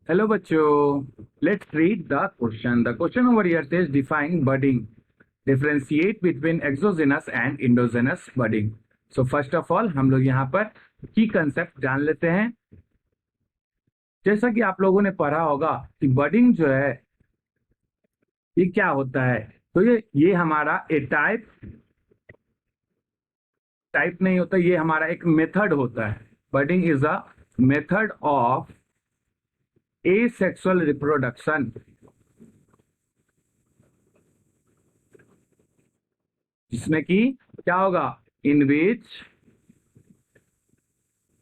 Hello बच्चों, let's read the question. The question over here says define budding. Differentiate between exogenous and endogenous budding. So first of all हम लोग यहाँ पर की concept जान लेते हैं। जैसा कि आप लोगों ने पढ़ा होगा कि बडिंग जो है ये क्या होता है। तो ये हमारा ए टाइप नहीं होता, ये हमारा एक मेथड होता है। Budding is a method of asexual reproduction, जिसमें कि क्या होगा, in which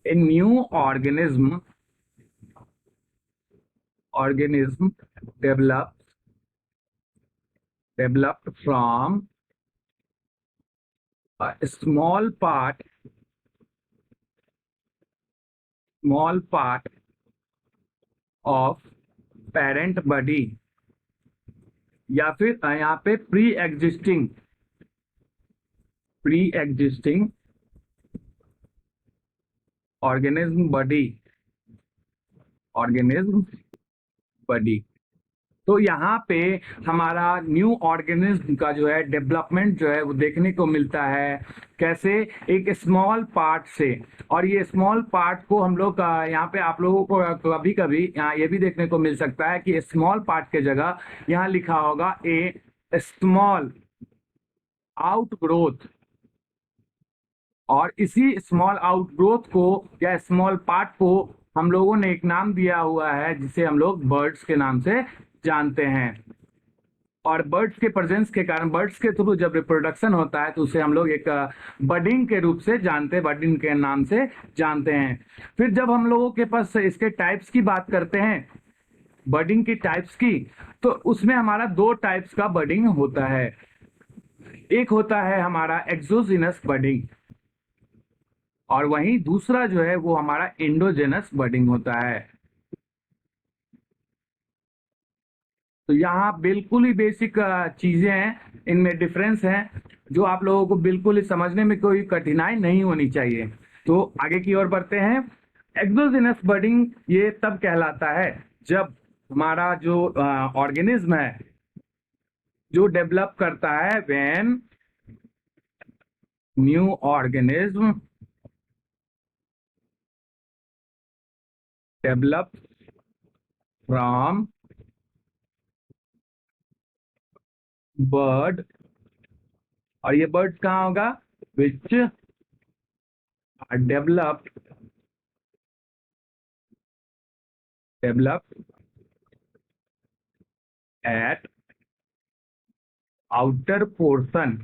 a new organism developed from a small part of parent body, या फिर यहाँ पे प्री एग्जिस्टिंग ऑर्गेनिज्म बडी। तो यहाँ पे हमारा न्यू ऑर्गेनिज्म का जो है डेवलपमेंट जो है वो देखने को मिलता है। कैसे? एक स्मॉल पार्ट से। और ये स्मॉल पार्ट को हम लोग यहाँ पे आप लोगों को कभी कभी यहाँ ये भी देखने को मिल सकता है कि स्मॉल पार्ट के जगह यहाँ लिखा होगा ए स्मॉल आउटग्रोथ। और इसी स्मॉल आउटग्रोथ को या स्मॉल पार्ट को हम लोगों ने एक नाम दिया हुआ है जिसे हम लोग बर्ड्स के नाम से जानते हैं। और बर्ड्स के प्रेजेंस के कारण, बर्ड्स के थ्रू जब रिप्रोडक्शन होता है तो उसे हम लोग एक बडिंग के रूप से जानते हैं, बडिंग के नाम से जानते हैं। फिर जब हम लोगों के पास इसके टाइप्स की बात करते हैं, बडिंग की टाइप्स की, तो उसमें हमारा दो टाइप्स का बडिंग होता है। एक होता है हमारा एक्सोजिनस बडिंग और वहीं दूसरा जो है वो हमारा एंडोजेनस बडिंग होता है। तो यहाँ बिल्कुल ही बेसिक चीजें हैं, इनमें डिफरेंस है जो आप लोगों को बिल्कुल ही समझने में कोई कठिनाई नहीं होनी चाहिए। तो आगे की ओर बढ़ते हैं। एक्सोजेनस बडिंग ये तब कहलाता है जब हमारा जो ऑर्गेनिज्म है जो डेवलप करता है, when new organism develop from bud. और ये बर्ड कहाँ होगा? Which are developed at outer portion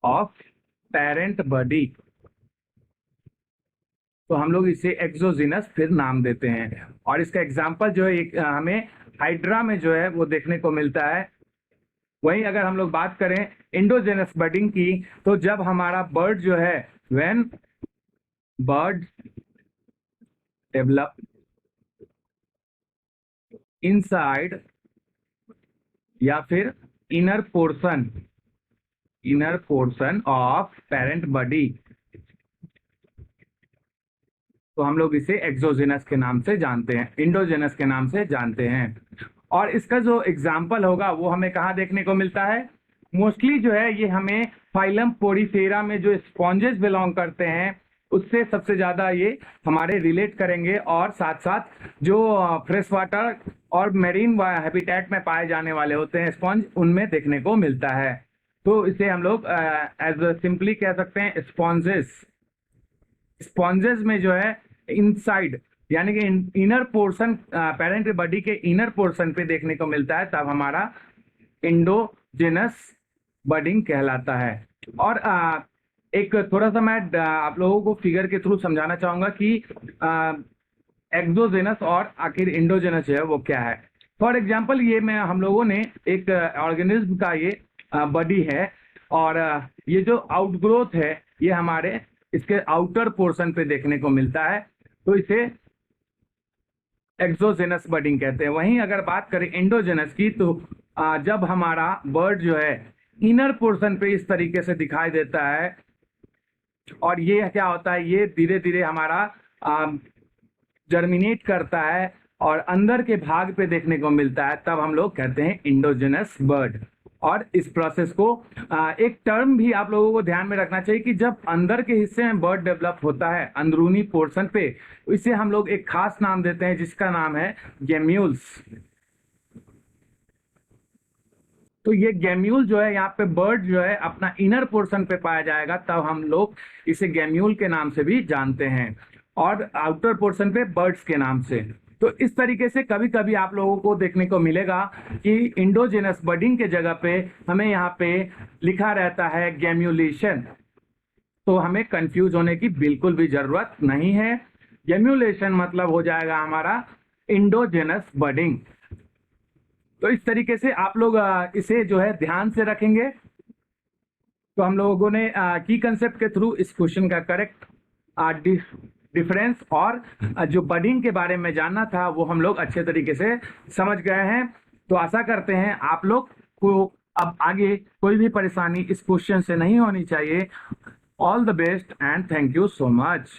of parent body. तो हम लोग इसे एक्सोजिनस फिर नाम देते हैं। और इसका एग्जांपल जो है एक हमें हाइड्रा में जो है वो देखने को मिलता है। वहीं अगर हम लोग बात करें इंडोजेनस बडिंग की, तो जब हमारा बर्ड जो है, व्हेन बर्ड डेवलप इनसाइड या फिर inner portion of parent body, तो हम लोग इसे एक्सोजेनस के नाम से जानते हैं, इंडोजेनस के नाम से जानते हैं। और इसका जो एग्जाम्पल होगा वो हमें कहाँ देखने को मिलता है? मोस्टली जो है ये हमें फाइलम पोरीफेरा में जो स्पॉन्जेस बिलोंग करते हैं उससे सबसे ज्यादा ये हमारे रिलेट करेंगे। और साथ साथ जो फ्रेश वाटर और मेरीन हैबिटेट में पाए जाने वाले होते हैं स्पॉन्ज, उनमें देखने को मिलता है। तो इसे हम लोग एज सिंपली कह सकते हैं स्पॉन्जेस में जो है इनसाइड यानी कि इनर पोर्शन, पेरेंट बॉडी के इनर पोर्शन पे देखने को मिलता है, तब हमारा इंडोजेनस बडिंग कहलाता है। और एक थोड़ा सा मैं आप लोगों को फिगर के थ्रू समझाना चाहूंगा कि एक्सोजेनस और आखिर इंडोजेनस है वो क्या है। फॉर एग्जाम्पल ये मैं हम लोगों ने एक ऑर्गेनिज्म का ये बॉडी है और ये जो आउटग्रोथ है ये हमारे इसके आउटर पोर्शन पे देखने को मिलता है, तो इसे एक्सोजेनस बडिंग कहते हैं। वहीं अगर बात करें एंडोजेनस की, तो जब हमारा बर्ड जो है इनर पोर्शन पे इस तरीके से दिखाई देता है और ये क्या होता है, ये धीरे धीरे हमारा जर्मिनेट करता है और अंदर के भाग पे देखने को मिलता है, तब हम लोग कहते हैं इंडोजेनस बर्ड। और इस प्रोसेस को एक टर्म भी आप लोगों को ध्यान में रखना चाहिए कि जब अंदर के हिस्से में बर्ड डेवलप होता है, अंदरूनी पोर्शन पे, इसे हम लोग एक खास नाम देते हैं जिसका नाम है गेम्यूल्स। तो ये गेम्यूल जो है, यहाँ पे बर्ड जो है अपना इनर पोर्शन पे पाया जाएगा, तब हम लोग इसे गेम्यूल के नाम से भी जानते हैं, और आउटर पोर्शन पे बर्ड्स के नाम से। तो इस तरीके से कभी कभी आप लोगों को देखने को मिलेगा कि इंडोजेनस बर्डिंग के जगह पे हमें यहाँ पे लिखा रहता है गेम्यूलेशन। तो हमें कंफ्यूज होने की बिल्कुल भी जरूरत नहीं है। गेम्यूलेशन मतलब हो जाएगा हमारा इंडोजेनस बर्डिंग। तो इस तरीके से आप लोग इसे जो है ध्यान से रखेंगे। तो हम लोगों ने की कंसेप्ट के थ्रू इस क्वेश्चन का करेक्ट डिफरेंस और जो बर्डिंग के बारे में जानना था वो हम लोग अच्छे तरीके से समझ गए हैं। तो आशा करते हैं आप लोग को अब आगे कोई भी परेशानी इस क्वेश्चन से नहीं होनी चाहिए। All the best and thank you so much.